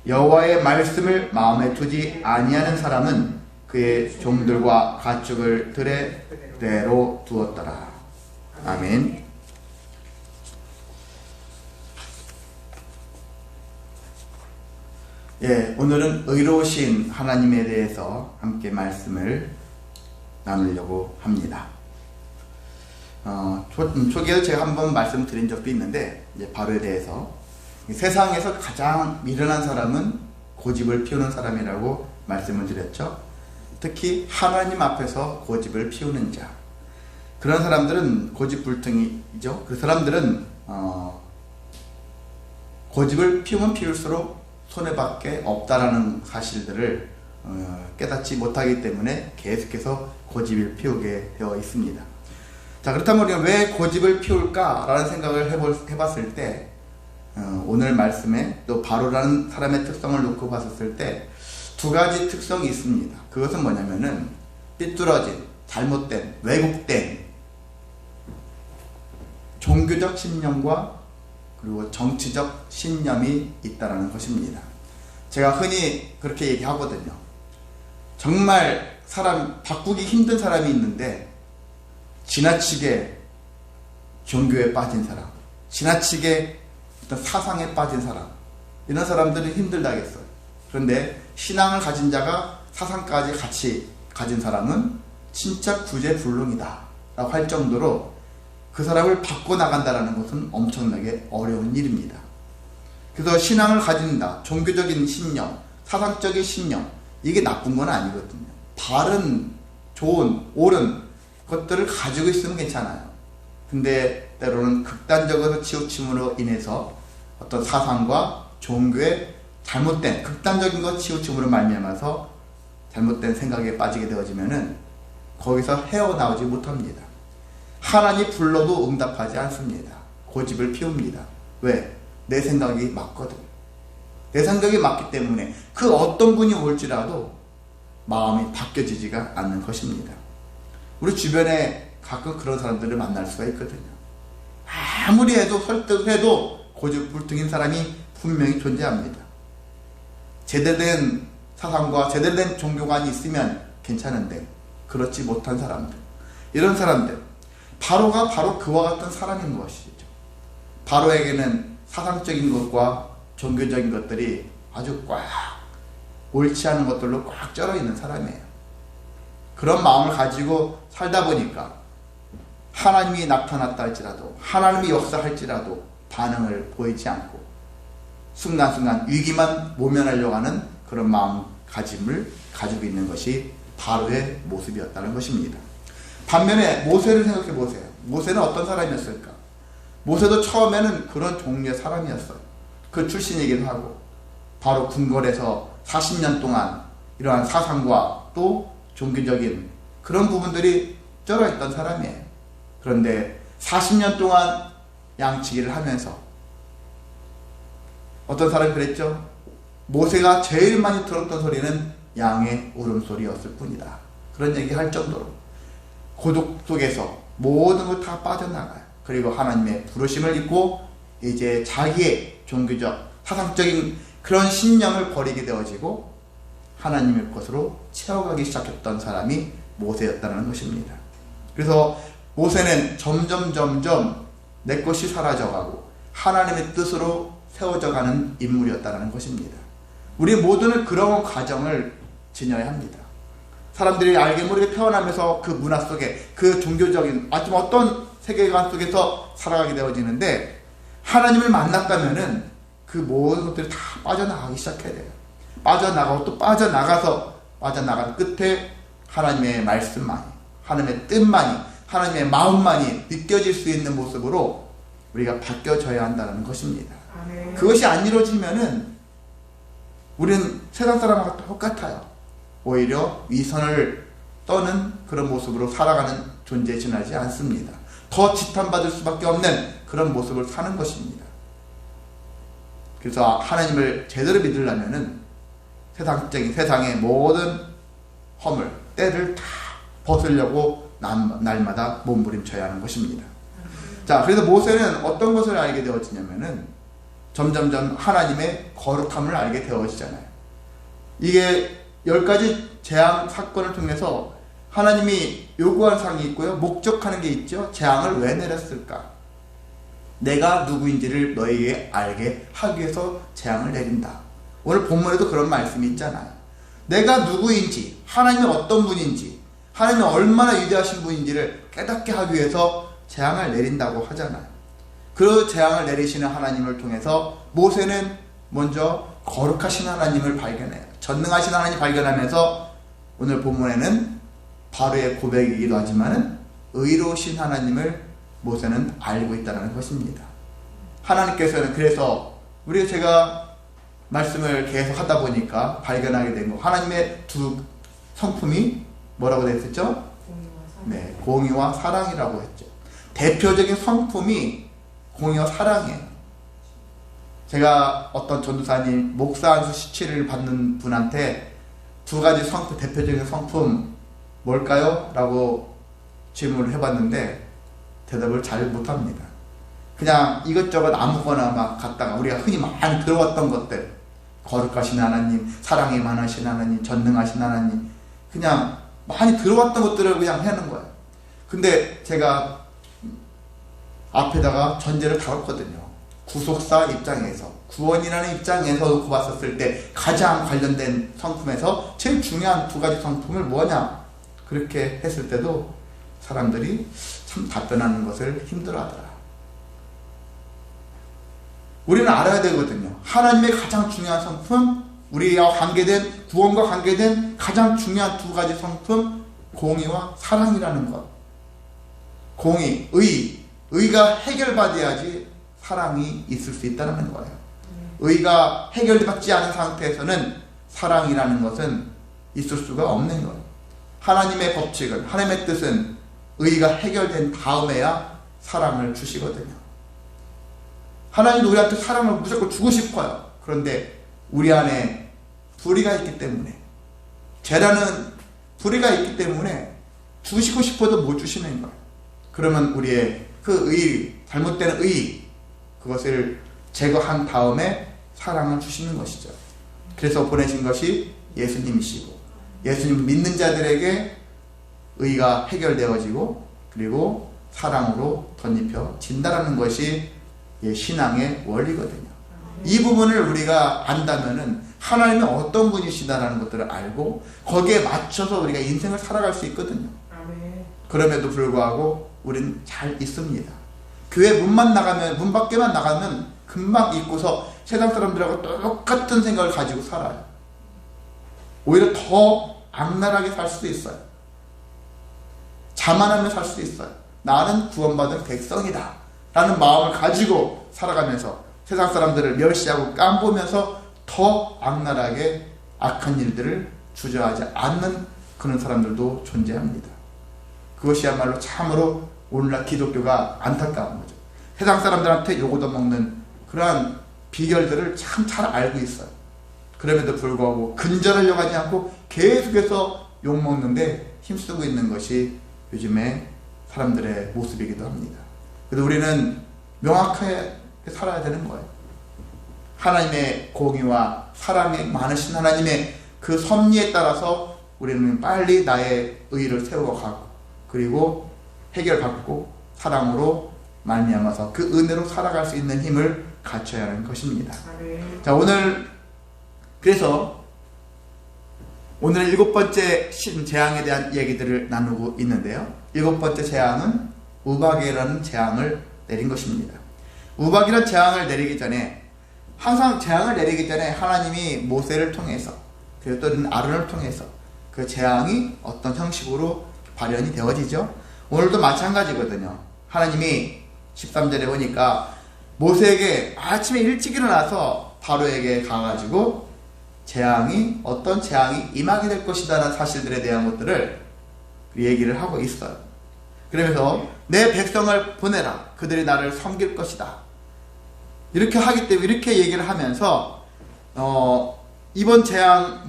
여호와의 말씀을 마음에 두지 아니하는 사람은 그의 종들과 가축을 들에 그대로 두었더라. 아멘. 오늘은 의로우신 하나님에 대해서 함께 말씀을 나누려고 합니다. 초기에 제가 한번 말씀드린 적도 있는데, 이제 바로에 대해서 세상에서 가장 미련한 사람은 고집을 피우는 사람이라고 말씀을 드렸죠. 특히 하나님 앞에서 고집을 피우는 자, 그런 사람들은 고집불통이죠. 그 사람들은 고집을 피우면 피울수록 손해밖에 없다라는 사실들을 깨닫지 못하기 때문에 계속해서 고집을 피우게 되어 있습니다. 자, 그렇다면 우리가 왜 고집을 피울까라는 생각을 해봤을 때, 오늘 말씀에 또 바로라는 사람의 특성을 놓고 봤을 때 두 가지 특성이 있습니다. 그것은 뭐냐면은 삐뚤어진, 잘못된, 왜곡된 종교적 신념과 그리고 정치적 신념이 있다는 것입니다. 제가 흔히 그렇게 얘기하거든요. 정말 사람 바꾸기 힘든 사람이 있는데 지나치게 종교에 빠진 사람, 지나치게 어떤 사상에 빠진 사람, 이런 사람들은 힘들다겠어요. 그런데 신앙을 가진 자가 사상까지 같이 가진 사람은 진짜 구제불능이다 라고 할 정도로 그 사람을 바꿔나간다는 것은 엄청나게 어려운 일입니다. 그래서 신앙을 가진다, 종교적인 신념, 사상적인 신념, 이게 나쁜 건 아니거든요. 바른, 좋은, 옳은 것들을 가지고 있으면 괜찮아요. 근데 때로는 극단적으로 치우침으로 인해서 어떤 사상과 종교의 잘못된 극단적인 것 치우침으로 말미암아서 잘못된 생각에 빠지게 되어지면은 거기서 헤어나오지 못합니다. 하나님 불러도 응답하지 않습니다. 고집을 피웁니다. 왜? 내 생각이 맞거든. 내 생각이 맞기 때문에 그 어떤 분이 올지라도 마음이 바뀌어지지가 않는 것입니다. 우리 주변에 가끔 그런 사람들을 만날 수가 있거든요. 아무리 해도 설득을 해도 고집불통인 사람이 분명히 존재합니다. 제대로 된 사상과 제대로 된 종교관이 있으면 괜찮은데 그렇지 못한 사람들, 이런 사람들, 바로가 바로 그와 같은 사람인 것이죠. 바로에게는 사상적인 것과 종교적인 것들이 아주 꽉 옳지 않은 것들로 꽉 쩔어 있는 사람이에요. 그런 마음을 가지고 살다 보니까 하나님이 나타났다 할지라도, 하나님이 역사할지라도 반응을 보이지 않고 순간순간 위기만 모면하려고 하는 그런 마음가짐을 가지고 있는 것이 바로의 모습이었다는 것입니다. 반면에 모세를 생각해 보세요. 모세는 어떤 사람이었을까? 모세도 처음에는 그런 종류의 사람이었어요. 그 출신이기도 하고, 바로 궁궐에서 40년 동안 이러한 사상과 또 종교적인 그런 부분들이 쩔어있던 사람이에요. 그런데 40년 동안 양치기를 하면서 어떤 사람이 그랬죠? 모세가 제일 많이 들었던 소리는 양의 울음소리였을 뿐이다. 그런 얘기 할 정도로 고독 속에서 모든 것 다 빠져나가요. 그리고 하나님의 부르심을 잊고 이제 자기의 종교적, 사상적인 그런 신념을 버리게 되어지고 하나님의 것으로 채워가기 시작했던 사람이 모세였다는 것입니다. 그래서 모세는 점점 내 것이 사라져가고 하나님의 뜻으로 세워져가는 인물이었다는 것입니다. 우리 모두는 그런 과정을 지녀야 합니다. 사람들이 알게 모르게 태어나면서 그 문화 속에, 그 종교적인 어떤 세계관 속에서 살아가게 되어지는데, 하나님을 만났다면은 그 모든 것들이 다 빠져나가기 시작해야 돼요. 빠져나가고 또 빠져나간 끝에 하나님의 말씀만이, 하나님의 뜻만이, 하나님의 마음만이 느껴질 수 있는 모습으로 우리가 바뀌어져야 한다는 것입니다. 그것이 안 이루어지면은 우리는 세상 사람과 똑같아요. 오히려 위선을 떠는 그런 모습으로 살아가는 존재에 지나지 않습니다. 더 지탄받을 수밖에 없는 그런 모습을 사는 것입니다. 그래서 하나님을 제대로 믿으려면은 세상의 모든 허물, 때를 다 벗으려고 날마다 몸부림쳐야 하는 것입니다. 자, 그래서 모세는 어떤 것을 알게 되어지냐면은 점점점 하나님의 거룩함을 알게 되어지잖아요. 이게 10가지 재앙 사건을 통해서 하나님이 요구한 사항이 있고요. 목적하는 게 있죠. 재앙을 왜 내렸을까? 내가 누구인지를 너희에게 알게 하기 위해서 재앙을 내린다. 오늘 본문에도 그런 말씀이 있잖아요. 내가 누구인지, 하나님이 어떤 분인지, 하나님이 얼마나 위대하신 분인지를 깨닫게 하기 위해서 재앙을 내린다고 하잖아요. 그 재앙을 내리시는 하나님을 통해서 모세는 먼저 거룩하신 하나님을 발견해요. 전능하신 하나님 발견하면서 오늘 본문에는 바로의 고백이기도 하지만 의로우신 하나님을 모세는 알고 있다는 것입니다. 하나님께서는 그래서 제가 말씀을 계속 하다 보니까 발견하게 된 거, 하나님의 두 성품이 뭐라고 되어 있었죠? 네, 공의와 사랑이라고 했죠. 대표적인 성품이 공의와 사랑이에요. 제가 어떤 전도사님 목사 안수 시치를 받는 분한테 두 가지 성품, 대표적인 성품 뭘까요? 라고 질문을 해봤는데 대답을 잘 못합니다. 그냥 이것저것 아무거나 막 갖다가 우리가 흔히 많이 들어왔던 것들, 거룩하신 하나님, 사랑이 많으신 하나님, 전능하신 하나님, 그냥 많이 들어왔던 것들을 그냥 하는 거예요. 근데 제가 앞에다가 전제를 달았거든요. 구속사 입장에서, 구원이라는 입장에서 봤었을 때 가장 관련된 성품에서 제일 중요한 두 가지 성품을 뭐냐? 그렇게 했을 때도 사람들이 참 답변하는 것을 힘들어하더라. 우리는 알아야 되거든요. 하나님의 가장 중요한 성품, 우리와 관계된, 구원과 관계된 가장 중요한 두 가지 성품, 공의와 사랑이라는 것. 공의, 의가 해결받아야지 사랑이 있을 수 있다는 거예요. 의가 해결받지 않은 상태에서는 사랑이라는 것은 있을 수가 없는 거예요. 하나님의 법칙은, 하나님의 뜻은 의가 해결된 다음에야 사랑을 주시거든요. 하나님도 우리한테 사랑을 무조건 주고 싶어요. 그런데 우리 안에 불의가 있기 때문에, 죄라는 불의가 있기 때문에 주시고 싶어도 못 주시는 거예요. 그러면 우리의 그 잘못된 그것을 제거한 다음에 사랑을 주시는 것이죠. 그래서 보내신 것이 예수님이시고, 예수님 믿는 자들에게 의가 해결되어지고 그리고 사랑으로 덧입혀진다는 것이 신앙의 원리거든요. 이 부분을 우리가 안다면은 하나님이 어떤 분이시다라는 것들을 알고 거기에 맞춰서 우리가 인생을 살아갈 수 있거든요. 그럼에도 불구하고 우리는 잘 있습니다. 교회 문 밖에만 나가면 금방 잊고서 세상 사람들하고 똑같은 생각을 가지고 살아요. 오히려 더 악랄하게 살 수도 있어요. 자만하며 살 수도 있어요. 나는 구원받은 백성이다 라는 마음을 가지고 살아가면서 세상 사람들을 멸시하고 깜보면서 더 악랄하게 악한 일들을 주저하지 않는 그런 사람들도 존재합니다. 그것이야말로 참으로 오늘날 기독교가 안타까운 거죠. 세상 사람들한테 욕 얻어먹는 그러한 비결들을 참 잘 알고 있어요. 그럼에도 불구하고 근절하려고 하지 않고 계속해서 욕먹는데 힘쓰고 있는 것이 요즘의 사람들의 모습이기도 합니다. 그래서 우리는 명확하게 살아야 되는 거예요. 하나님의 공의와 사랑이 많으신 하나님의 그 섭리에 따라서 우리는 빨리 나의 의를 세워가고 그리고 해결받고 사랑으로 말미암아서 그 은혜로 살아갈 수 있는 힘을 갖춰야 하는 것입니다. 자, 그래서 오늘 7번째 재앙에 대한 얘기들을 나누고 있는데요. 7번째 재앙은 우박이라는 재앙을 내린 것입니다. 우박이라는 재앙을 내리기 전에, 항상 재앙을 내리기 전에 하나님이 모세를 통해서 그리고 또는 아론을 통해서 그 재앙이 어떤 형식으로 발현이 되어지죠. 오늘도 마찬가지거든요. 하나님이 13절에 보니까 모세에게 아침에 일찍 일어나서 바로에게 가가지고 어떤 재앙이 임하게 될 것이다 라는 사실들에 대한 것들을 얘기를 하고 있어요. 그러면서 내 백성을 보내라. 그들이 나를 섬길 것이다. 이렇게 하기 때문에 이렇게 얘기를 하면서 이번에는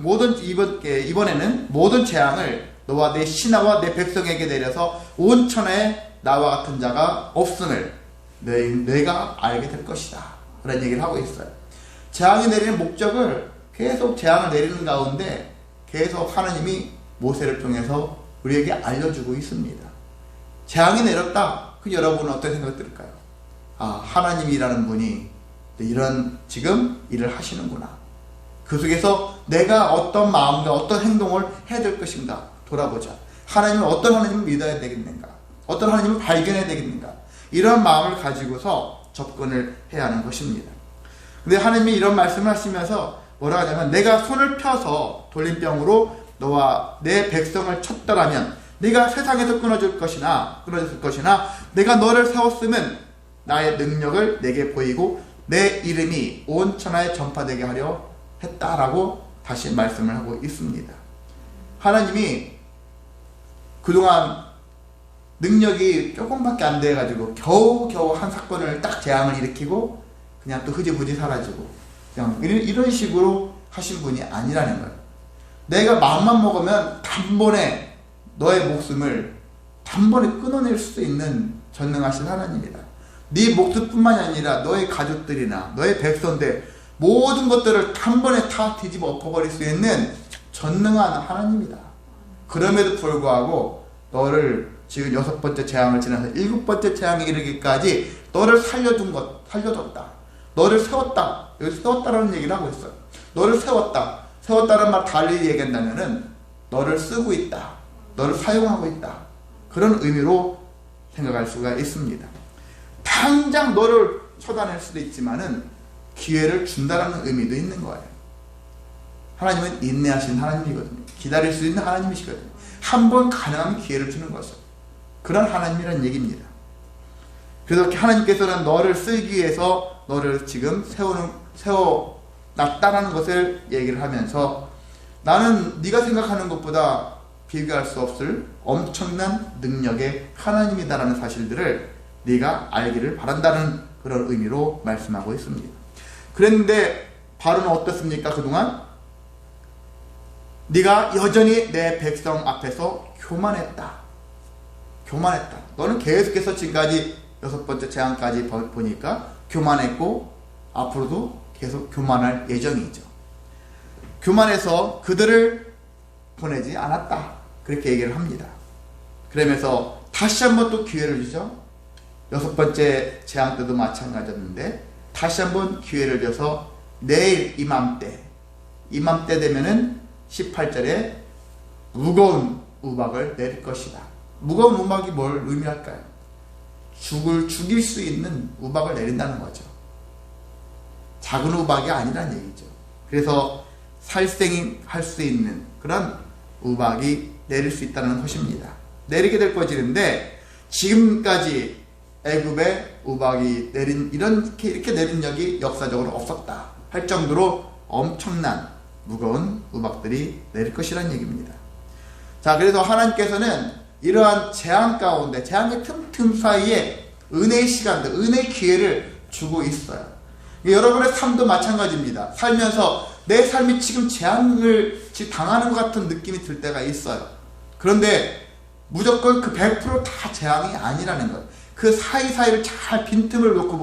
모든 재앙을 너와 내 신하와 내 백성에게 내려서 온 천하에 나와 같은 자가 없음을 내가 알게 될 것이다 그런 얘기를 하고 있어요. 재앙이 내리는 목적을 계속 재앙을 내리는 가운데 계속 하나님이 모세를 통해서 우리에게 알려주고 있습니다. 재앙이 내렸다. 그 여러분은 어떤 생각 들을까요? 아, 하나님이라는 분이 이런 지금 일을 하시는구나. 그 속에서 내가 어떤 마음과 어떤 행동을 해야 될 것인가 돌아보자. 하나님은 어떤 하나님을 믿어야 되겠는가? 어떤 하나님을 발견해야 되겠는가? 이런 마음을 가지고서 접근을 해야 하는 것입니다. 근데 하나님이 이런 말씀을 하시면서 뭐라 하냐면 내가 손을 펴서 돌림병으로 너와 내 백성을 쳤더라면 네가 세상에서 끊어졌을 것이나 내가 너를 세웠으면 나의 능력을 내게 보이고 내 이름이 온 천하에 전파되게 하려 했다라고 다시 말씀을 하고 있습니다. 하나님이 그동안 능력이 조금밖에 안 돼가지고 겨우겨우 한 사건을 딱 재앙을 일으키고 그냥 또 흐지부지 사라지고 그냥 이런 식으로 하신 분이 아니라는 거예요. 내가 마음만 먹으면 단번에 너의 목숨을 단번에 끊어낼 수 있는 전능하신 하나님이다. 네 목숨뿐만이 아니라 너의 가족들이나 너의 백성들 모든 것들을 단번에 다 뒤집어 엎어버릴 수 있는 전능한 하나님이다. 그럼에도 불구하고 너를 지금 6번째 재앙을 지나서 7번째 재앙에 이르기까지 너를 살려줬다. 너를 세웠다. 여기 세웠다라는 얘기를 하고 있어요. 너를 세웠다. 세웠다는 말 달리 얘기한다면은 너를 쓰고 있다. 너를 사용하고 있다. 그런 의미로 생각할 수가 있습니다. 당장 너를 쳐다낼 수도 있지만은 기회를 준다라는 의미도 있는 거예요. 하나님은 인내하신 하나님이거든요. 기다릴 수 있는 하나님이시거든요. 한 번 가능하면 기회를 주는 것을. 그런 하나님이라는 얘기입니다. 그래서 하나님께서는 너를 쓰기 위해서 너를 지금 세워놨다라는 것을 얘기를 하면서 나는 네가 생각하는 것보다 비교할 수 없을 엄청난 능력의 하나님이다라는 사실들을 네가 알기를 바란다는 그런 의미로 말씀하고 있습니다. 그랬는데 바로는 어떻습니까? 그동안 네가 여전히 내 백성 앞에서 교만했다. 너는 계속해서 지금까지 6번째 재앙까지 보니까 교만했고 앞으로도 계속 교만할 예정이죠. 교만해서 그들을 보내지 않았다. 그렇게 얘기를 합니다. 그러면서 다시 한번 또 기회를 주죠. 6번째 재앙 때도 마찬가지였는데 다시 한번 기회를 줘서 내일 이맘때 되면은 18절에 무거운 우박을 내릴 것이다. 무거운 우박이 뭘 의미할까요? 죽일 수 있는 우박을 내린다는 거죠. 작은 우박이 아니란 얘기죠. 그래서 살생할 수 있는 그런 우박이 내릴 수 있다는 것입니다. 내리게 될 것인데 지금까지 애굽에 우박이 이렇게 내린 적이 역사적으로 없었다 할 정도로 엄청난 무거운 우박들이 내릴 것이라는 얘기입니다. 자, 그래서 하나님께서는 이러한 재앙 가운데 재앙의 틈틈 사이에 은혜의 시간들, 은혜의 기회를 주고 있어요. 여러분의 삶도 마찬가지입니다. 살면서 내 삶이 지금 재앙을 당하는 것 같은 느낌이 들 때가 있어요. 그런데 무조건 그 100% 다 재앙이 아니라는 것. 그 사이사이를 잘 빈틈을 놓고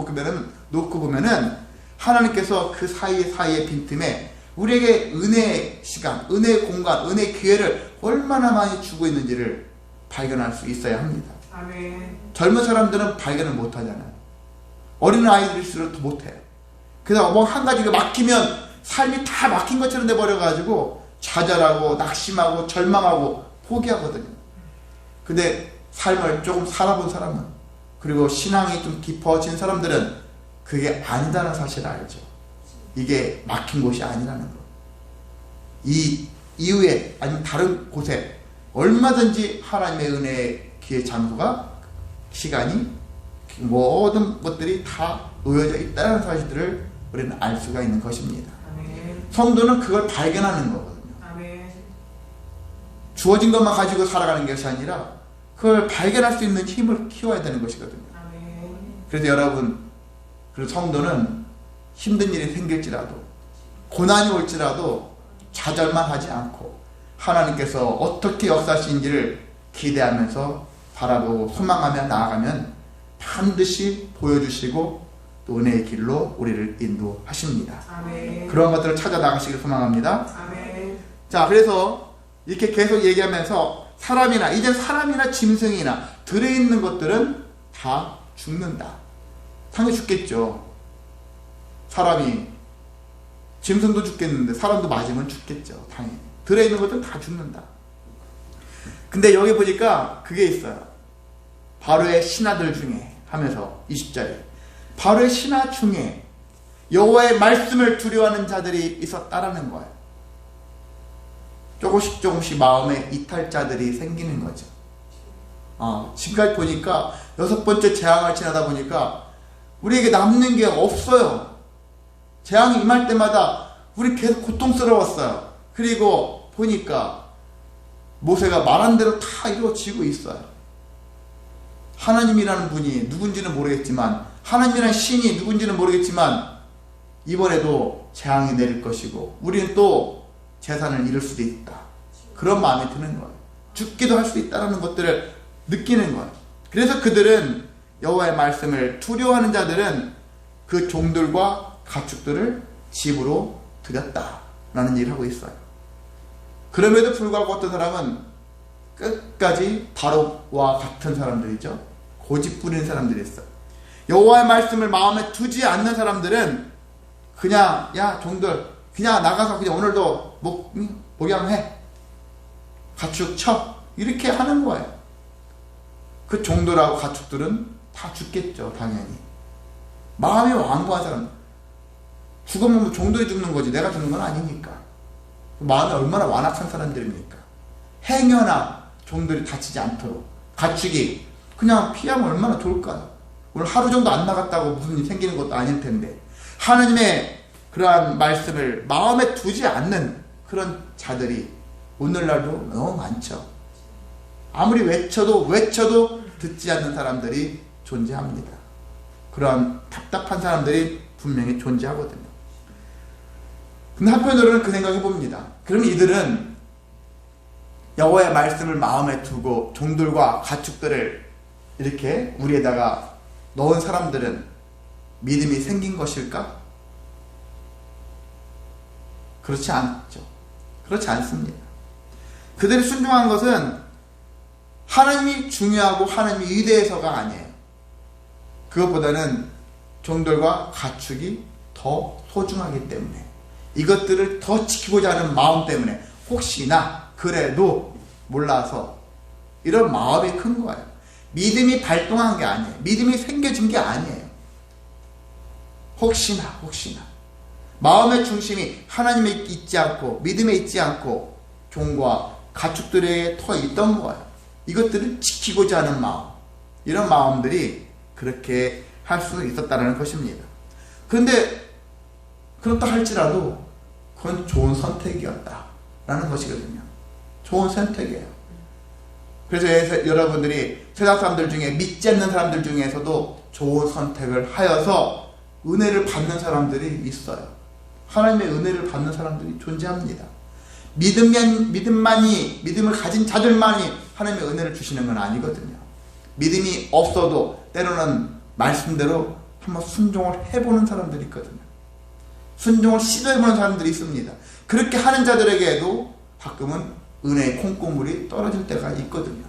보면은 하나님께서 그 사이의 빈틈에 우리에게 은혜의 시간, 은혜의 공간, 은혜의 기회를 얼마나 많이 주고 있는지를 발견할 수 있어야 합니다. 아멘. 젊은 사람들은 발견을 못하잖아요. 어린 아이들일수록 더 못해요. 그래서 뭐 한 가지가 막히면 삶이 다 막힌 것처럼 돼버려가지고 좌절하고 낙심하고 절망하고 포기하거든요. 근데 삶을 조금 살아본 사람은, 그리고 신앙이 좀 깊어진 사람들은 그게 아니다는 사실을 알죠. 이게 막힌 곳이 아니라는 거. 이 이후에 아니면 다른 곳에 얼마든지 하나님의 은혜의 기회 장소가, 시간이, 모든 것들이 다 놓여져 있다는 사실들을 우리는 알 수가 있는 것입니다. 아멘. 성도는 그걸 발견하는 거거든요. 아멘. 주어진 것만 가지고 살아가는 것이 아니라 그걸 발견할 수 있는 힘을 키워야 되는 것이거든요. 아멘. 그래서 여러분, 그 성도는 힘든 일이 생길지라도, 고난이 올지라도 좌절만 하지 않고 하나님께서 어떻게 역사하시는지를 기대하면서 바라보고 소망하며 나아가면 반드시 보여주시고 또 은혜의 길로 우리를 인도하십니다. 아멘. 그런 것들을 찾아 나가시길 소망합니다. 아멘. 자, 그래서 이렇게 계속 얘기하면서 이제 사람이나 짐승이나 들어있는 것들은 다 죽는다. 당연히 죽겠죠. 사람이, 짐승도 죽겠는데 사람도 맞으면 죽겠죠. 당연히. 들어있는 것들은 다 죽는다. 근데 여기 보니까 그게 있어요. 바로의 신하들 중에 하면서 20절에 바로의 신하 중에 여호와의 말씀을 두려워하는 자들이 있었다라는 거예요. 조금씩 마음에 이탈자들이 생기는 거죠. 지금까지 보니까 6번째 재앙을 지나다 보니까 우리에게 남는 게 없어요. 재앙이 임할 때마다 우리 계속 고통스러웠어요. 그리고 보니까 모세가 말한 대로 다 이루어지고 있어요. 하나님이라는 분이 누군지는 모르겠지만, 하나님이라는 신이 누군지는 모르겠지만 이번에도 재앙이 내릴 것이고 우리는 또 재산을 잃을 수도 있다. 그런 마음이 드는 거예요. 죽기도 할 수 있다는 것들을 느끼는 거예요. 그래서 그들은 여호와의 말씀을 두려워하는 자들은 그 종들과 가축들을 집으로 들였다라는 얘기를 하고 있어요. 그럼에도 불구하고 어떤 사람은 끝까지 바로와 같은 사람들이죠. 고집 부리는 사람들이 있어요. 여호와의 말씀을 마음에 두지 않는 사람들은 그냥 야 종들 그냥 나가서 그냥 오늘도 목양해, 가축 쳐, 이렇게 하는 거예요. 그 종들하고 가축들은 다 죽겠죠. 당연히. 마음이 완고한 사람, 죽으면 종들이 죽는 거지 내가 죽는 건 아니니까. 마음이 얼마나 완악한 사람들입니까? 행여나 종들이 다치지 않도록 가축이 그냥 피하면 얼마나 좋을까요? 오늘 하루 정도 안 나갔다고 무슨 일이 생기는 것도 아닐 텐데, 하나님의 그러한 말씀을 마음에 두지 않는 그런 자들이 오늘날도 너무 많죠. 아무리 외쳐도 듣지 않는 사람들이 존재합니다. 그러한 답답한 사람들이 분명히 존재하거든요. 근데 한편으로는 그 생각해 봅니다. 그럼 이들은 여호와의 말씀을 마음에 두고 종들과 가축들을 이렇게 우리에다가 넣은 사람들은 믿음이 생긴 것일까? 그렇지 않죠. 그렇지 않습니다. 그들이 순종한 것은 하나님이 중요하고 하나님이 위대해서가 아니에요. 그것보다는 종들과 가축이 더 소중하기 때문에, 이것들을 더 지키고자 하는 마음 때문에, 혹시나 그래도 몰라서 이런 마음이 큰 거예요. 믿음이 발동한 게 아니에요. 믿음이 생겨진 게 아니에요. 혹시나 마음의 중심이 하나님에 있지 않고 믿음에 있지 않고 종과 가축들에게 터 있던 거예요. 이것들을 지키고자 하는 마음, 이런 마음들이 그렇게 할 수 있었다는 것입니다. 그런데 그렇다 할지라도 그건 좋은 선택이었다라는 것이거든요. 좋은 선택이에요. 그래서 여러분들이 세상 사람들 중에, 믿지 않는 사람들 중에서도 좋은 선택을 하여서 은혜를 받는 사람들이 있어요. 하나님의 은혜를 받는 사람들이 존재합니다. 믿음을 가진 자들만이 하나님의 은혜를 주시는 건 아니거든요. 믿음이 없어도 때로는 말씀대로 한번 순종을 해보는 사람들이 있거든요. 순종을 시도해보는 사람들이 있습니다. 그렇게 하는 자들에게도 가끔은 은혜의 콩고물이 떨어질 때가 있거든요.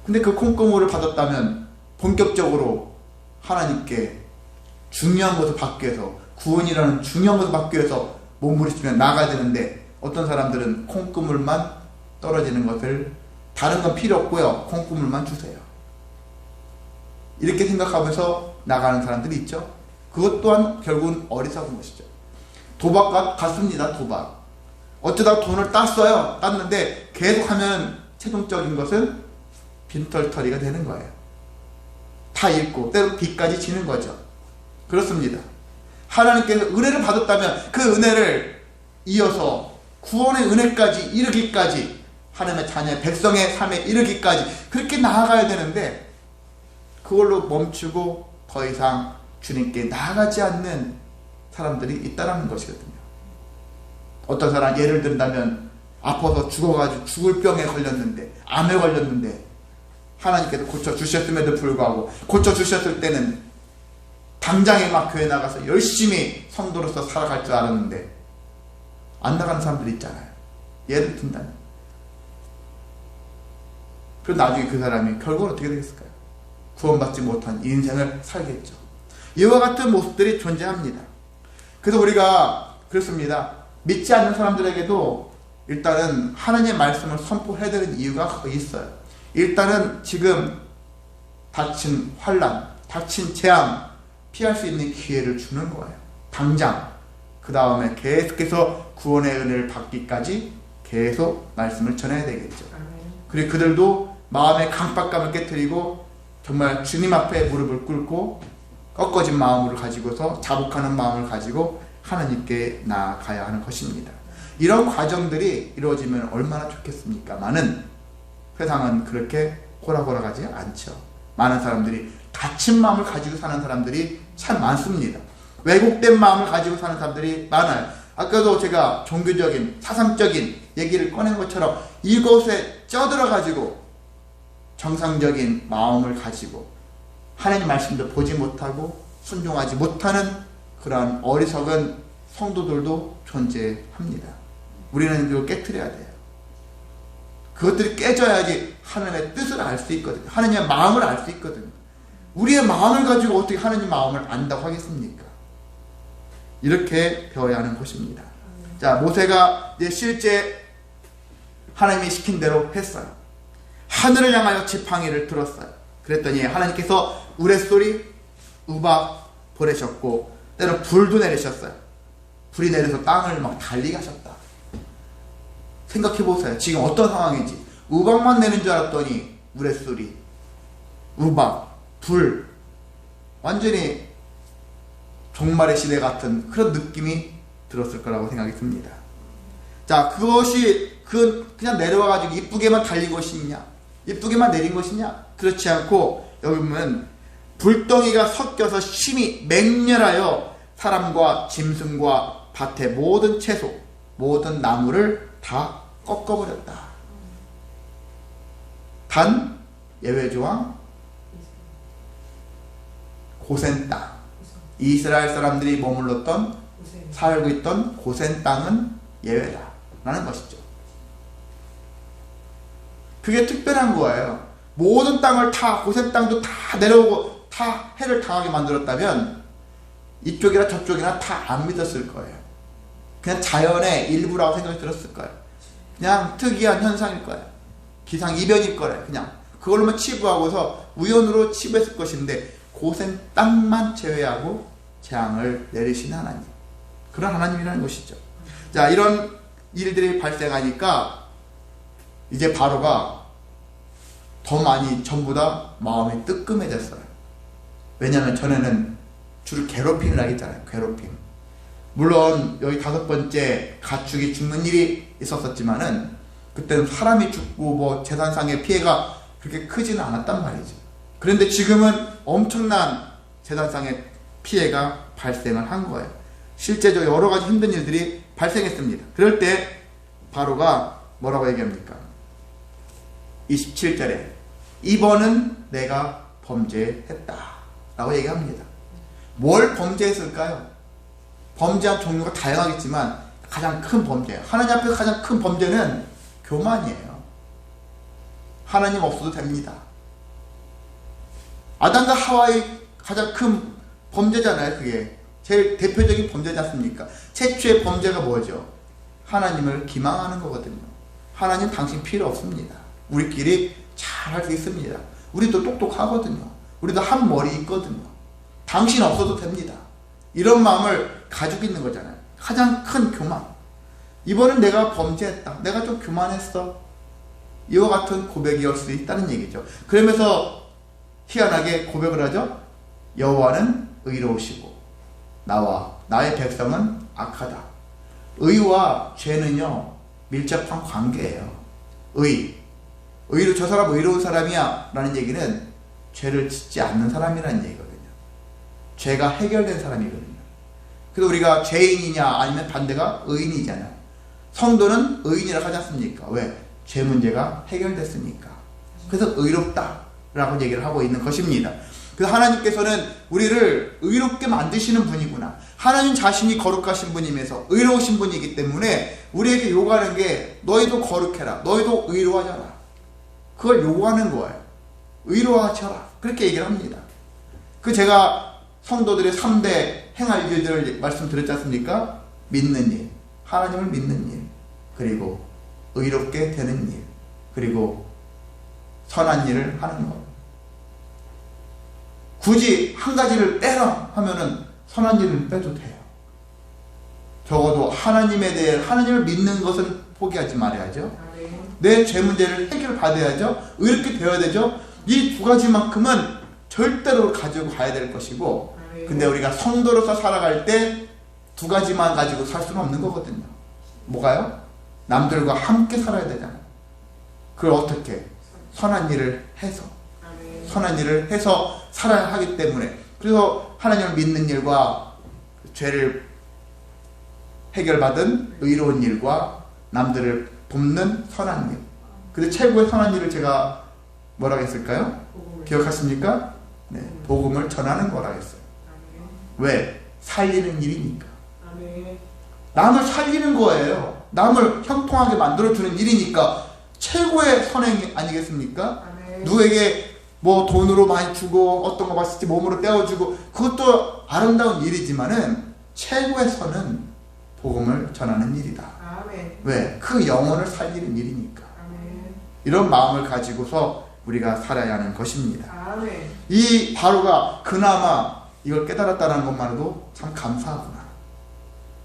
근데 그 콩고물을 받았다면 본격적으로 하나님께 중요한 것을 받기 위해서, 구원이라는 중요한 것을 받기 위해서 몸부림치며 나가야 되는데, 어떤 사람들은 콩고물만 떨어지는 것을, 다른 건 필요 없고요, 콩고물만 주세요, 이렇게 생각하면서 나가는 사람들이 있죠. 그것 또한 결국은 어리석은 것이죠. 도박 같습니다. 도박. 어쩌다가 돈을 땄는데 계속하면 최종적인 것은 빈털터리가 되는 거예요. 다 잃고 때로 빚까지 지는 거죠. 그렇습니다. 하나님께서 은혜를 받았다면 그 은혜를 이어서 구원의 은혜까지 이르기까지, 하나님의 자녀의 백성의 삶에 이르기까지 그렇게 나아가야 되는데, 그걸로 멈추고 더 이상 주님께 나아가지 않는 사람들이 있다는 것이거든요. 어떤 사람, 예를 든다면 아파서 죽어가지고 죽을 병에 걸렸는데, 암에 걸렸는데 하나님께서 고쳐주셨음에도 불구하고 고쳐주셨을 때는 당장에 막 교회 나가서 열심히 성도로서 살아갈 줄 알았는데 안 나가는 사람들 있잖아요. 예를 든다면. 그럼 나중에 그 사람이 결국은 어떻게 되겠을까요? 구원받지 못한 인생을 살겠죠. 이와 같은 모습들이 존재합니다. 그래서 우리가 그렇습니다. 믿지 않는 사람들에게도 일단은 하나님의 말씀을 선포해야 되는 이유가 있어요. 일단은 지금 닥친 환난, 닥친 재앙 피할 수 있는 기회를 주는 거예요. 당장. 그 다음에 계속해서 구원의 은혜를 받기까지 계속 말씀을 전해야 되겠죠. 그리고 그들도 마음의 강박감을 깨트리고 정말 주님 앞에 무릎을 꿇고 꺾어진 마음을 가지고서 자복하는 마음을 가지고 하나님께 나아가야 하는 것입니다. 이런 과정들이 이루어지면 얼마나 좋겠습니까? 많은 세상은 그렇게 호락호락하지 않죠. 많은 사람들이 닫힌 마음을 가지고 사는 사람들이 참 많습니다. 왜곡된 마음을 가지고 사는 사람들이 많아요. 아까도 제가 종교적인 사상적인 얘기를 꺼낸 것처럼 이것에 쪄들어가지고 정상적인 마음을 가지고 하나님 말씀도 보지 못하고 순종하지 못하는 그러한 어리석은 성도들도 존재합니다. 우리는 그걸 깨트려야 돼요. 그것들이 깨져야지 하나님의 뜻을 알 수 있거든요. 하나님의 마음을 알 수 있거든요. 우리의 마음을 가지고 어떻게 하나님 마음을 안다고 하겠습니까? 이렇게 배워야 하는 것입니다. 자, 모세가 이제 실제 하나님이 시킨 대로 했어요. 하늘을 향하여 지팡이를 들었어요. 그랬더니 하나님께서 우레소리, 우박 보내셨고 때로 불도 내리셨어요. 불이 내려서 땅을 막 달리게 하셨다. 생각해보세요. 지금 어떤 상황인지. 우박만 내는 줄 알았더니 우레소리, 우박, 불, 완전히 종말의 시대 같은 그런 느낌이 들었을 거라고 생각이 듭니다. 자, 그것이 그냥 내려와가지고 이쁘게만 달린 것이냐, 이쁘게만 내린 것이냐? 그렇지 않고 여기 보면 불덩이가 섞여서 심히 맹렬하여 사람과 짐승과 밭의 모든 채소, 모든 나무를 다 꺾어버렸다. 단 예외조항 고센 땅, 이스라엘 사람들이 머물렀던 살고 있던 고센 땅은 예외다 라는 것이죠. 그게 특별한 거예요. 모든 땅을 다 고센 땅도 다 내려오고 다 해를 당하게 만들었다면 이쪽이나 저쪽이나 다 안 믿었을 거예요. 그냥 자연의 일부라고 생각이 들었을 거예요. 그냥 특이한 현상일 거예요. 기상이변일 거예요. 그냥 그걸로만 치부하고서 우연으로 치부했을 것인데 고센 땅만 제외하고 재앙을 내리신 하나님, 그런 하나님이라는 것이죠. 자, 이런 일들이 발생하니까 이제 바로가 더 많이 전부 다 마음이 뜨끔해졌어요. 왜냐하면 전에는 주를 괴롭힘을 하겠잖아요. 괴롭힘. 물론 여기 5번째 가축이 죽는 일이 있었지만은 그때는 사람이 죽고 뭐 재산상의 피해가 그렇게 크지는 않았단 말이죠. 그런데 지금은 엄청난 재산상의 피해가 발생을 한 거예요. 실제적으로 여러 가지 힘든 일들이 발생했습니다. 그럴 때 바로가 뭐라고 얘기합니까? 27절에 이번은 내가 범죄했다 라고 얘기합니다. 뭘 범죄했을까요? 범죄한 종류가 다양하겠지만 가장 큰 범죄, 하나님 앞에서 가장 큰 범죄는 교만이에요. 하나님 없어도 됩니다. 아담과 하와의 가장 큰 범죄잖아요. 그게 제일 대표적인 범죄지 않습니까? 최초의 범죄가 뭐죠? 하나님을 기망하는 거거든요. 하나님 당신 필요 없습니다. 우리끼리 잘 할 수 있습니다. 우리도 똑똑하거든요. 우리도 한 머리 있거든요. 당신 없어도 됩니다. 이런 마음을 가지고 있는 거잖아요. 가장 큰 교만. 이번엔 내가 범죄했다. 내가 좀 교만했어. 이와 같은 고백이었을 수 있다는 얘기죠. 그러면서 희한하게 고백을 하죠. 여호와는 의로우시고 나와 나의 백성은 악하다. 의와 죄는요 밀접한 관계예요. 의로 저 사람 의로운 사람이야 라는 얘기는 죄를 짓지 않는 사람이라는 얘기거든요. 죄가 해결된 사람이거든요. 그래서 우리가 죄인이냐 아니면 반대가 의인이잖아요. 성도는 의인이라고 하지 않습니까? 왜? 죄 문제가 해결됐으니까. 그래서 의롭다 라고 얘기를 하고 있는 것입니다. 그래서 하나님께서는 우리를 의롭게 만드시는 분이구나. 하나님 자신이 거룩하신 분이면서 의로우신 분이기 때문에 우리에게 요구하는 게 너희도 거룩해라. 너희도 의로워져라. 그걸 요구하는 거예요. 의로워하셔라. 그렇게 얘기를 합니다. 제가 성도들의 3대 행할 일들을 말씀드렸지 않습니까? 믿는 일, 하나님을 믿는 일, 그리고 의롭게 되는 일, 그리고 선한 일을 하는 것. 굳이 한 가지를 빼라 하면은 선한 일을 빼도 돼요. 적어도 하나님에 대해 하나님을 믿는 것은 포기하지 말아야죠. 내 죄 문제를 해결받아야죠. 의롭게 되어야 되죠. 이 두 가지만큼은 절대로 가지고 가야 될 것이고, 근데 우리가 성도로서 살아갈 때 두 가지만 가지고 살 수는 없는 거거든요. 뭐가요? 남들과 함께 살아야 되잖아요. 그걸 어떻게? 선한 일을 해서 살아야 하기 때문에, 그래서 하나님을 믿는 일과 죄를 해결받은 의로운 일과 남들을 돕는 선한 일. 근데 최고의 선한 일을 제가 뭐라고 했을까요? 기억하십니까? 네, 복음을 전하는 거라고 했어요. 왜? 살리는 일이니까. 남을 살리는 거예요. 남을 형통하게 만들어주는 일이니까 최고의 선행이 아니겠습니까? 누구에게 뭐 돈으로 많이 주고 어떤 거 맛있지 몸으로 떼어주고, 그것도 아름다운 일이지만은 최고의 선은 복음을 전하는 일이다. 왜? 그 영혼을 살리는 일이니까. 이런 마음을 가지고서 우리가 살아야 하는 것입니다. 이 바로가 그나마 이걸 깨달았다는 것만으로도 참 감사하구나.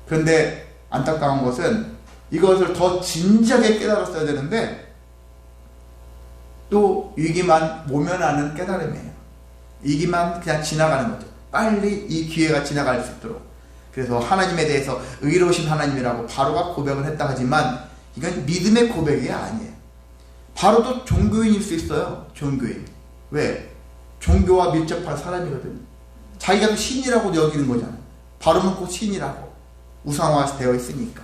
그런데 안타까운 것은 이것을 더 진지하게 깨달았어야 되는데 또 위기만 모면하는 깨달음이에요. 위기만 그냥 지나가는 거죠. 빨리 이 기회가 지나갈 수 있도록. 그래서 하나님에 대해서 의로우신 하나님이라고 바로가 고백을 했다 하지만 이건 믿음의 고백이 아니에요. 바로도 종교인일 수 있어요. 종교인. 왜? 종교와 밀접한 사람이거든요. 자기가 또 신이라고 여기는 거잖아요. 바로는 꼭 신이라고 우상화되어 있으니까.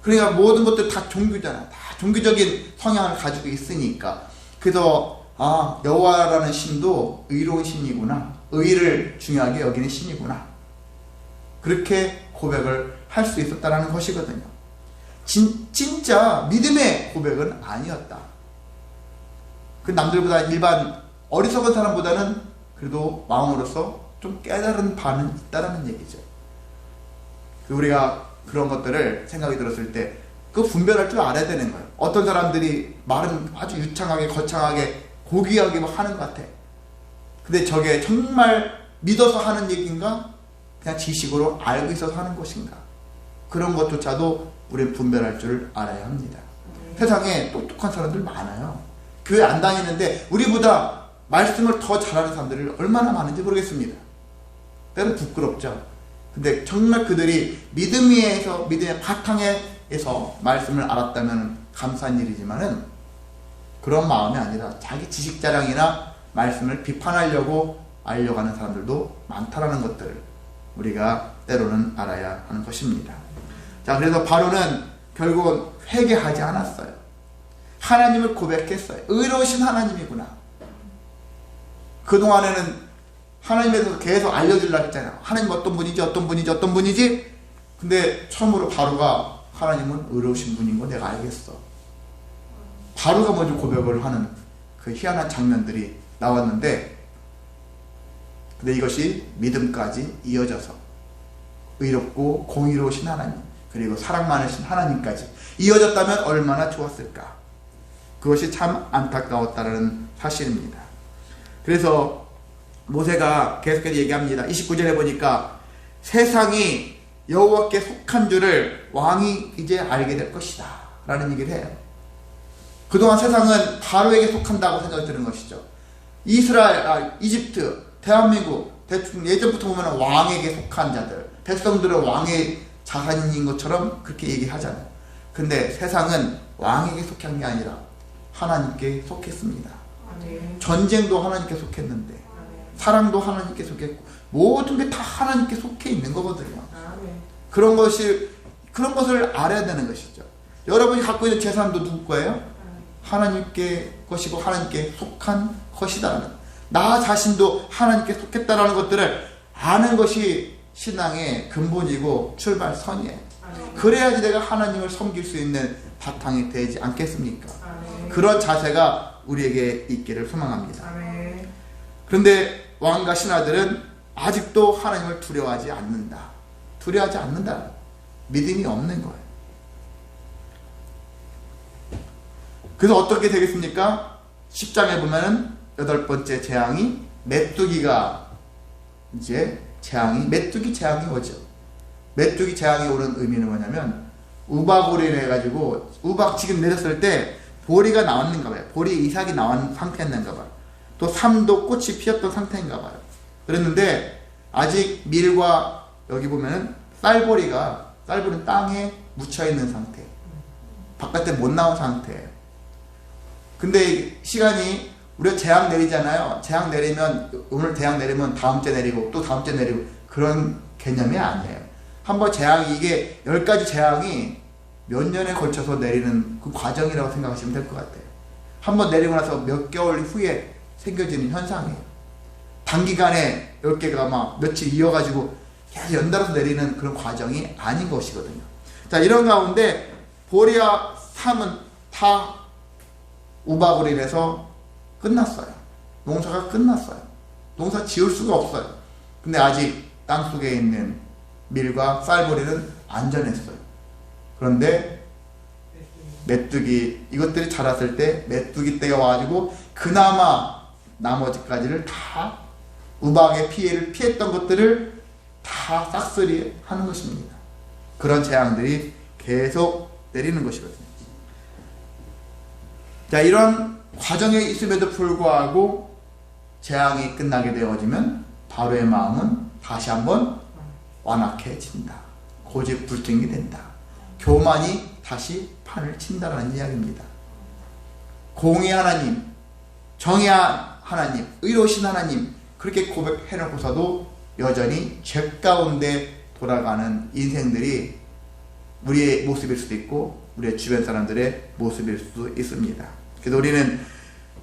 그러니까 모든 것들 다 종교잖아. 다 종교적인 성향을 가지고 있으니까. 그래서 여호와라는 신도 의로운 신이구나. 의를 중요하게 여기는 신이구나. 그렇게 고백을 할 수 있었다는 것이거든요. 진짜 믿음의 고백은 아니었다. 그 남들보다 일반 어리석은 사람보다는 그래도 마음으로서 좀 깨달은 바는 있다라는 얘기죠. 우리가 그런 것들을 생각이 들었을 때 그 분별할 줄 알아야 되는 거예요. 어떤 사람들이 말은 아주 유창하게 거창하게 고귀하게 막 하는 것 같아. 근데 저게 정말 믿어서 하는 얘기인가? 그냥 지식으로 알고 있어서 하는 것인가? 그런 것조차도 우리는 분별할 줄 알아야 합니다. 세상에 똑똑한 사람들 많아요. 교회 안 다니는데 우리보다 말씀을 더 잘하는 사람들이 얼마나 많은지 모르겠습니다. 때는 부끄럽죠. 근데 정말 그들이 믿음의 바탕에서 말씀을 알았다면 감사한 일이지만은 그런 마음이 아니라 자기 지식 자랑이나 말씀을 비판하려고 알려고 하는 사람들도 많다라는 것들을 우리가 때로는 알아야 하는 것입니다. 자, 그래서 바로는 결국은 회개하지 않았어요. 하나님을 고백했어요. 의로우신 하나님이구나. 그동안에는 하나님에 대해서 계속 알려주려고 했잖아요. 하나님 어떤 분이지? 근데 처음으로 바로가 하나님은 의로우신 분인 거 내가 알겠어. 바로가 먼저 고백을 하는 그 희한한 장면들이 나왔는데, 근데 이것이 믿음까지 이어져서 의롭고 공의로우신 하나님, 그리고 사랑 많으신 하나님까지 이어졌다면 얼마나 좋았을까. 그것이 참 안타까웠다는 사실입니다. 그래서 모세가 계속해서 얘기합니다. 29절에 보니까 세상이 여호와께 속한 줄을 왕이 이제 알게 될 것이다 라는 얘기를 해요. 그동안 세상은 바로에게 속한다고 생각이 드는 것이죠. 이집트, 대한민국 대충 예전부터 보면 왕에게 속한 자들, 백성들은 왕의 자산인 것처럼 그렇게 얘기하잖아요. 근데 세상은 왕에게 속한 게 아니라 하나님께 속했습니다. 전쟁도 하나님께 속했는데, 사랑도 하나님께 속했고, 모든 게 다 하나님께 속해 있는 거거든요. 그런 것을 알아야 되는 것이죠. 여러분이 갖고 있는 재산도 누구 거예요? 하나님께 것이고 하나님께 속한 것이다라는, 나 자신도 하나님께 속했다라는 것들을 아는 것이 신앙의 근본이고 출발선이에요. 그래야지 내가 하나님을 섬길 수 있는 바탕이 되지 않겠습니까? 그런 자세가 우리에게 있기를 소망합니다. 그런데 왕과 신하들은 아직도 하나님을 두려워하지 않는다. 두려워하지 않는다. 믿음이 없는 거예요. 그래서 어떻게 되겠습니까? 10장에 보면은 8번째 재앙이 메뚜기가 이제 메뚜기 재앙이 오죠. 메뚜기 재앙이 오는 의미는 뭐냐면 우박으로 해가지고 우박 지금 내렸을 때 보리가 나왔는가 봐요. 보리 이삭이 나온 상태였는가 봐요. 또 삼도 꽃이 피었던 상태인가 봐요. 그랬는데 아직 밀과 여기 보면은 쌀보리는 땅에 묻혀있는 상태, 바깥에 못 나온 상태예요. 근데 시간이 우리가 재앙 내리잖아요. 재앙 내리면 오늘 재앙 내리면 다음 주에 내리고 또 다음 주에 내리고 그런 개념이 아니에요. 한번 재앙이 이게 10가지 재앙이 몇 년에 걸쳐서 내리는 그 과정이라고 생각하시면 될 것 같아요. 한번 내리고 나서 몇 개월 후에 생겨지는 현상이에요. 단기간에 10개가 막 며칠 이어가지고 계속 연달아서 내리는 그런 과정이 아닌 것이거든요. 자, 이런 가운데 보리와 삼은 다 우박으로 인해서 끝났어요. 농사가 끝났어요. 농사 지을 수가 없어요. 근데 아직 땅속에 있는 밀과 쌀보리는 안전했어요. 그런데 메뚜기, 이것들이 자랐을 때 메뚜기 때가 와가지고 그나마 나머지까지를 다 우박의 피해를 피했던 것들을 다 싹쓸이 하는 것입니다. 그런 재앙들이 계속 내리는 것이거든요. 자, 이런 과정에 있음에도 불구하고 재앙이 끝나게 되어지면 바로의 마음은 다시 한번 완악해진다. 고집불통이 된다. 교만이 다시 판을 친다라는 이야기입니다. 공의 하나님, 정의한 하나님, 의로우신 하나님 그렇게 고백해놓고서도 여전히 죄 가운데 돌아가는 인생들이 우리의 모습일 수도 있고 우리의 주변 사람들의 모습일 수도 있습니다. 그래서 우리는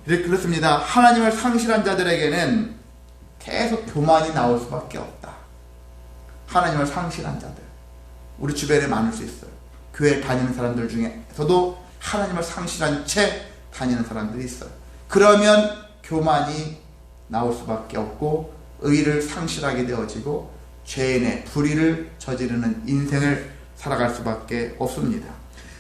그렇습니다. 하나님을 상실한 자들에게는 계속 교만이 나올 수밖에 없다. 하나님을 상실한 자들, 우리 주변에 많을 수 있어요. 교회 다니는 사람들 중에서도 하나님을 상실한 채 다니는 사람들이 있어요. 그러면 교만이 나올 수밖에 없고 의를 상실하게 되어지고 죄인의 불의를 저지르는 인생을 살아갈 수밖에 없습니다.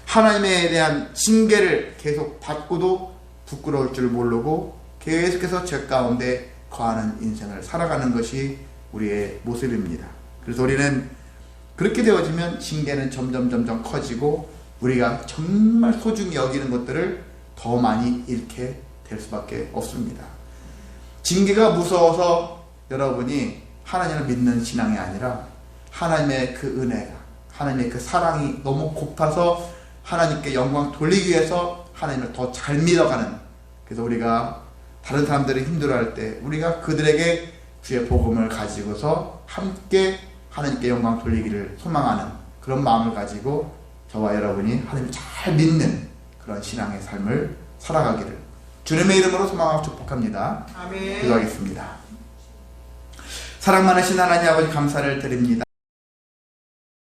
하나님에 대한 징계를 계속 받고도 부끄러울 줄 모르고 계속해서 죄 가운데 거하는 인생을 살아가는 것이 우리의 모습입니다. 그래서 우리는 그렇게 되어지면 징계는 점점 커지고 우리가 정말 소중히 여기는 것들을 더 많이 잃게 될 수밖에 없습니다. 징계가 무서워서 여러분이 하나님을 믿는 신앙이 아니라 하나님의 그 은혜가, 하나님의 그 사랑이 너무 고파서 하나님께 영광 돌리기 위해서 하나님을 더 잘 믿어가는, 그래서 우리가 다른 사람들이 힘들어할 때 우리가 그들에게 주의 복음을 가지고서 함께 하나님께 영광 돌리기를 소망하는 그런 마음을 가지고 저와 여러분이 하나님을 잘 믿는 그런 신앙의 삶을 살아가기를 주님의 이름으로 소망하고 축복합니다. 아멘. 기도하겠습니다. 사랑 많으신 하나님 아버지 감사를 드립니다.